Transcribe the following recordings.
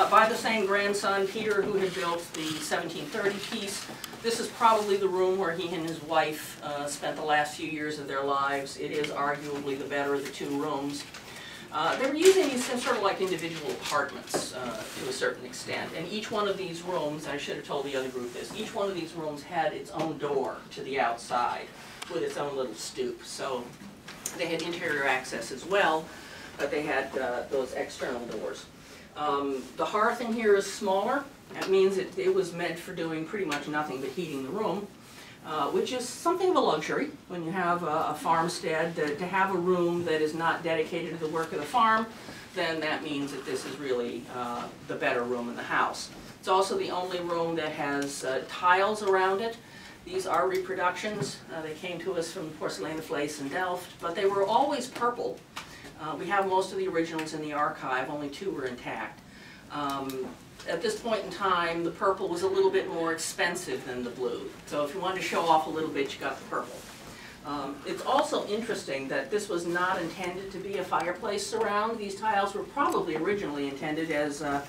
by the same grandson, Peter, who had built the 1730 piece. This is probably the room where he and his wife spent the last few years of their lives. It is arguably the better of the two rooms. They were using these sort of like individual apartments to a certain extent, and each one of these rooms, I should have told the other group this, each one of these rooms had its own door to the outside with its own little stoop. So they had interior access as well, but they had those external doors. The hearth in here is smaller. That means it was meant for doing pretty much nothing but heating the room, which is something of a luxury when you have a farmstead. To have a room that is not dedicated to the work of the farm, then that means that this is really the better room in the house. It's also the only room that has tiles around it. These are reproductions. They came to us from Porcelain Place in Delft, but they were always purple. We have most of the originals in the archive, only 2 were intact. At this point in time, the purple was a little bit more expensive than the blue. So if you wanted to show off a little bit, you got the purple. It's also interesting that this was not intended to be a fireplace surround. These tiles were probably originally intended as a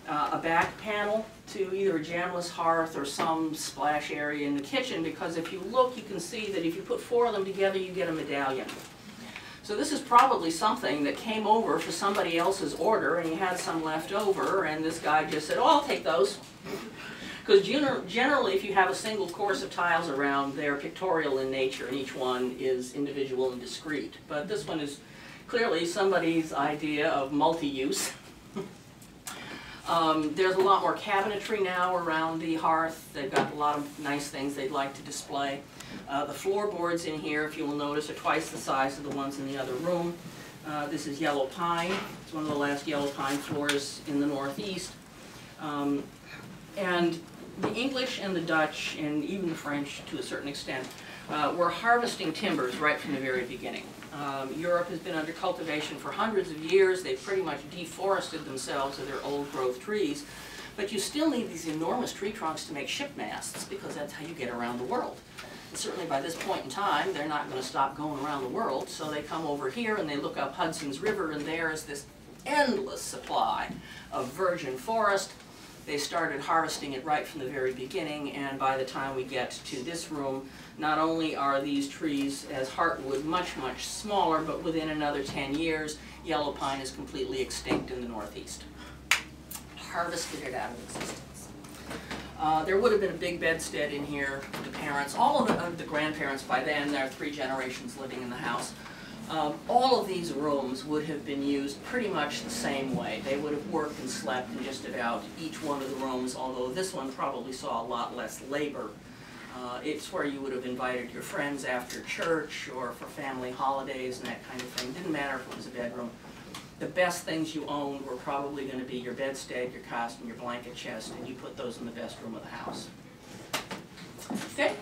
back panel to either a jamless hearth or some splash area in the kitchen, because if you look, you can see that if you put 4 of them together, you get a medallion. So this is probably something that came over for somebody else's order, and he had some left over, and this guy just said, oh, I'll take those. Because generally, if you have a single course of tiles around, they're pictorial in nature, and each one is individual and discrete. But this one is clearly somebody's idea of multi-use. There's a lot more cabinetry now around the hearth. They've got a lot of nice things they'd like to display. The floorboards in here, if you will notice, are twice the size of the ones in the other room. This is yellow pine. It's one of the last yellow pine floors in the Northeast. And the English and the Dutch, and even the French to a certain extent, were harvesting timbers right from the very beginning. Europe has been under cultivation for hundreds of years. They've pretty much deforested themselves of their old-growth trees. But you still need these enormous tree trunks to make ship masts, because that's how you get around the world. And certainly by this point in time, they're not going to stop going around the world, so they come over here and they look up Hudson's River, and there is this endless supply of virgin forest. They started harvesting it right from the very beginning, and by the time we get to this room, not only are these trees as heartwood much, much smaller, but within another 10 years, yellow pine is completely extinct in the Northeast. Harvested it out of existence. There would have been a big bedstead in here. The parents, all of the grandparents by then, there are 3 generations living in the house. All of these rooms would have been used pretty much the same way. They would have worked and slept in just about each one of the rooms, although this one probably saw a lot less labor. It's where you would have invited your friends after church or for family holidays and that kind of thing. Didn't matter if it was a bedroom. The best things you owned were probably going to be your bedstead, your cot, and your blanket chest, and you put those in the best room of the house. Okay?